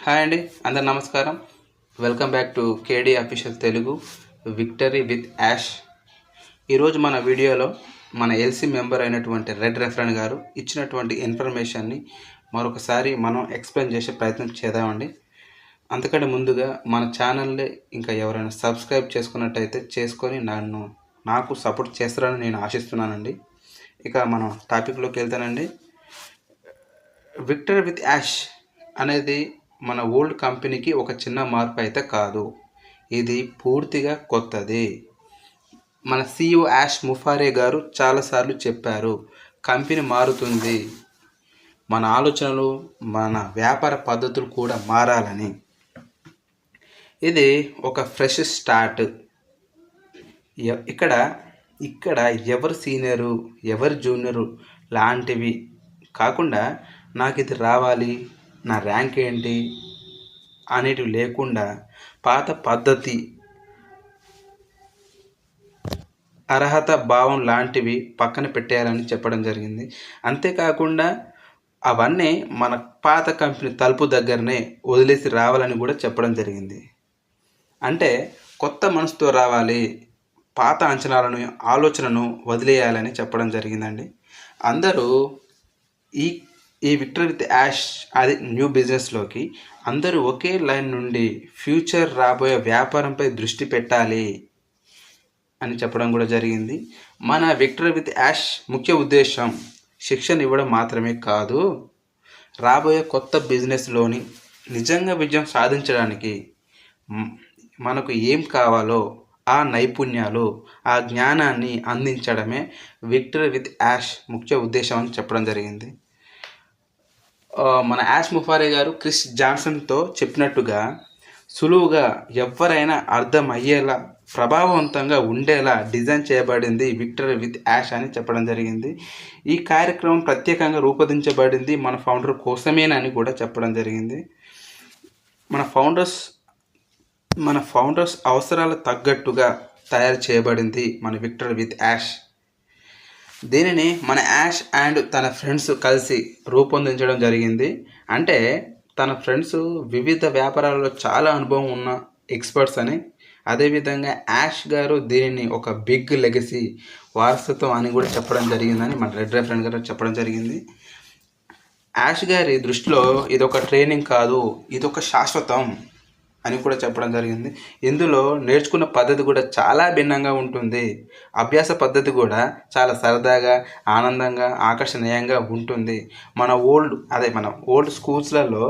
Hi అండి, అందరు నమస్కారం. Welcome back to KD official Telugu victory with Yash. ఈరోజు మన వీడియోలో మన ఎల్సీ మెంబర్ అయినటువంటి రెడ్ రెఫరెంట్ గారు ఇచ్చినటువంటి ఇన్ఫర్మేషన్ని మరొకసారి మనం ఎక్స్ప్లెయిన్ చేసే ప్రయత్నం చేద్దామండి. అంతకంటే ముందుగా మన ఛానల్ని ఇంకా ఎవరైనా సబ్స్క్రైబ్ చేసుకున్నట్టయితే చేసుకొని నాకు సపోర్ట్ చేస్తారని నేను ఆశిస్తున్నానండి. ఇక మనం టాపిక్లోకి వెళ్తానండి. విక్టరీ విత్ యాష్ అనేది మన ఓల్డ్ కంపెనీకి ఒక చిన్న మార్పు అయితే కాదు, ఇది పూర్తిగా కొత్తది. మన CEO యాష్ ముఫారే గారు చాలాసార్లు చెప్పారు, కంపెనీ మారుతుంది, మన ఆలోచనలు మన వ్యాపార పద్ధతులు కూడా మారాలని. ఇది ఒక ఫ్రెష్ స్టార్ట్. ఇక్కడ ఎవరు సీనియరు ఎవరు జూనియరు లాంటివి కాకుండా నాకు ఇది రావాలి, నా ర్యాంక్ ఏంటి అనేటివి లేకుండా పాత పద్ధతి, అర్హత భావం లాంటివి పక్కన పెట్టేయాలని చెప్పడం జరిగింది. అంతేకాకుండా అవన్నీ మన పాత కంపెనీ తలుపు దగ్గరనే వదిలేసి రావాలని కూడా చెప్పడం జరిగింది. అంటే కొత్త మనసుతో రావాలి, పాత అంచనాలను ఆలోచనను వదిలేయాలని చెప్పడం జరిగిందండి. అందరూ ఈ విక్టరీ విత్ యాష్ అది న్యూ బిజినెస్లోకి అందరూ ఒకే లైన్ నుండి ఫ్యూచర్ రాబోయే వ్యాపారంపై దృష్టి పెట్టాలి అని చెప్పడం కూడా జరిగింది. మన విక్టరీ విత్ యాష్ ముఖ్య ఉద్దేశం శిక్షణ ఇవ్వడం మాత్రమే కాదు, రాబోయే కొత్త బిజినెస్లోని నిజంగా విజయం సాధించడానికి మనకు ఏం కావాలో ఆ నైపుణ్యాలు ఆ జ్ఞానాన్ని అందించడమే విక్టరీ విత్ యాష్ ముఖ్య ఉద్దేశం అని చెప్పడం జరిగింది. మన యాష్ ముఫారే గారు క్రిస్ జాన్సన్తో చెప్పినట్టుగా సులువుగా ఎవరైనా అర్థం అయ్యేలా ప్రభావవంతంగా ఉండేలా డిజైన్ చేయబడింది విక్టరీ విత్ యాష్ అని చెప్పడం జరిగింది. ఈ కార్యక్రమం ప్రత్యేకంగా రూపొందించబడింది మన ఫౌండర్ కోసమేనని కూడా చెప్పడం జరిగింది. మన ఫౌండర్స్ అవసరాలు తగ్గట్టుగా తయారు చేయబడింది మన విక్టరీ విత్ యాష్. దీనిని మన యాష్ అండ్ తన ఫ్రెండ్స్ కలిసి రూపొందించడం జరిగింది. అంటే తన ఫ్రెండ్స్ వివిధ వ్యాపారాలలో చాలా అనుభవం ఉన్న ఎక్స్పర్ట్స్ అని, అదేవిధంగా యాష్ గారు దీనిని ఒక బిగ్ లెగసీ వారసత్వం అని కూడా చెప్పడం జరిగిందని మన రెడ్ రెఫరెంట్ గారు చెప్పడం జరిగింది. యాష్ గారి దృష్టిలో ఇదొక ట్రైనింగ్ కాదు, ఇదొక శాశ్వతం అని కూడా చెప్పడం జరిగింది. ఇందులో నేర్చుకున్న పద్ధతి కూడా చాలా భిన్నంగా ఉంటుంది. అభ్యాస పద్ధతి కూడా చాలా సరదాగా ఆనందంగా ఆకర్షణీయంగా ఉంటుంది. మన ఓల్డ్ స్కూల్స్లలో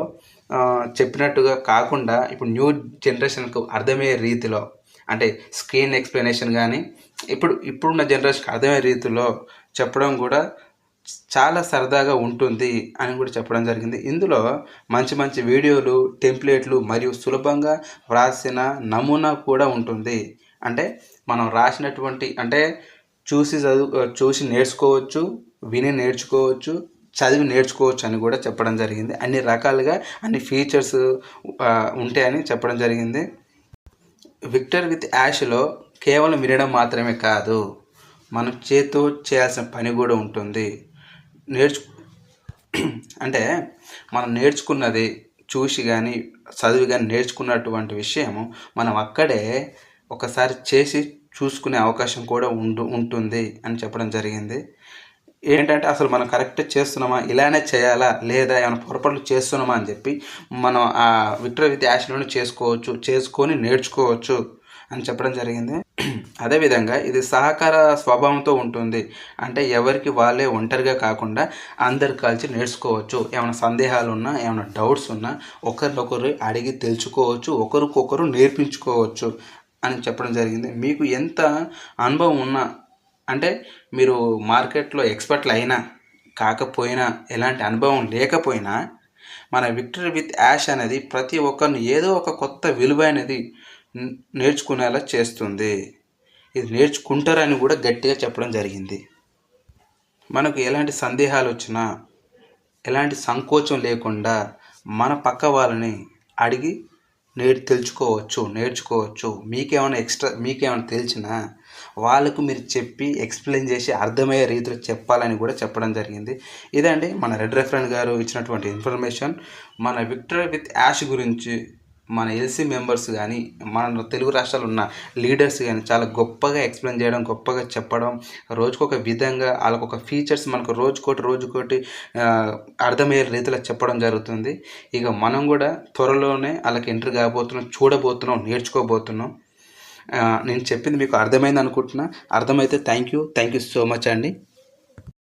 చెప్పినట్టుగా కాకుండా ఇప్పుడు న్యూ జనరేషన్కు అర్థమయ్యే రీతిలో, అంటే స్క్రీన్ ఎక్స్ప్లెనేషన్ కానీ ఇప్పుడున్న జనరేషన్కి అర్థమయ్యే రీతిలో చెప్పడం కూడా చాలా సరదాగా ఉంటుంది అని కూడా చెప్పడం జరిగింది. ఇందులో మంచి మంచి వీడియోలు, టెంప్లెట్లు మరియు సులభంగా వ్రాసిన నమూనా కూడా ఉంటుంది. అంటే మనం రాసినటువంటి చూసి నేర్చుకోవచ్చు, విని నేర్చుకోవచ్చు, చదివి నేర్చుకోవచ్చు అని కూడా చెప్పడం జరిగింది. అన్ని రకాలుగా అన్ని ఫీచర్స్ ఉంటాయని చెప్పడం జరిగింది. విక్టరీ విత్ యాష్లో కేవలం వినడం మాత్రమే కాదు, మనం చేతితో చేయాల్సిన పని కూడా ఉంటుంది. అంటే మనం నేర్చుకున్నది చూసి కానీ చదివి కానీ నేర్చుకున్నటువంటి విషయము మనం అక్కడే ఒకసారి చేసి చూసుకునే అవకాశం కూడా ఉంటుంది అని చెప్పడం జరిగింది. ఏంటంటే అసలు మనం కరెక్ట్ చేస్తున్నామా, ఇలానే చేయాలా లేదా ఏమైనా పొరపాట్లు చేస్తున్నామా అని చెప్పి మనం ఆ విక్టరీ విత్ యాష్లోనే చేసుకొని నేర్చుకోవచ్చు అని చెప్పడం జరిగింది. అదేవిధంగా ఇది సహకార స్వభావంతో ఉంటుంది. అంటే ఎవరికి వాళ్ళే ఒంటరిగా కాకుండా అందరు కలిసి నేర్చుకోవచ్చు. ఏమైనా సందేహాలు ఉన్నా, ఏమైనా డౌట్స్ ఉన్నా ఒకరినొకరు అడిగి తెలుసుకోవచ్చు, ఒకరికొకరు నేర్పించుకోవచ్చు అని చెప్పడం జరిగింది. మీకు ఎంత అనుభవం ఉన్నా, అంటే మీరు మార్కెట్లో ఎక్స్పర్ట్లు అయినా కాకపోయినా, ఎలాంటి అనుభవం లేకపోయినా, మన విక్టరీ విత్ యాష్ అనేది ప్రతి ఒక్కరిని ఏదో ఒక కొత్త విలువైనది నేర్చుకునేలా చేస్తుంది. ఇది నేర్చుకుంటారని కూడా గట్టిగా చెప్పడం జరిగింది. మనకు ఎలాంటి సందేహాలు వచ్చినా ఎలాంటి సంకోచం లేకుండా మన పక్క వాళ్ళని అడిగి నేర్చుకోవచ్చు. మీకేమైనా తెలిసినా వాళ్ళకు మీరు చెప్పి ఎక్స్ప్లెయిన్ చేసి అర్థమయ్యే రీతిలో చెప్పాలని కూడా చెప్పడం జరిగింది. ఇదండి మన రెడ్ రెఫరెంట్ గారు ఇచ్చినటువంటి ఇన్ఫర్మేషన్. మన విక్టర్ విత్ యాష్ గురించి మన ఎల్సీ మెంబర్స్ కానీ, మన తెలుగు రాష్ట్రాలు ఉన్న లీడర్స్ కానీ చాలా గొప్పగా ఎక్స్ప్లెయిన్ చేయడం, గొప్పగా చెప్పడం, రోజుకొక విధంగా వాళ్ళకొక ఫీచర్స్ మనకు రోజుకోటి అర్థమయ్యే రీతిలో చెప్పడం జరుగుతుంది. ఇక మనం కూడా త్వరలోనే వాళ్ళకి ఎంట్రీ కాబోతున్నాం, చూడబోతున్నాం, నేర్చుకోబోతున్నాం. నేను చెప్పింది మీకు అర్థమైంది అనుకుంటున్నా. అర్థమైతే థ్యాంక్ యూ సో మచ్ అండి.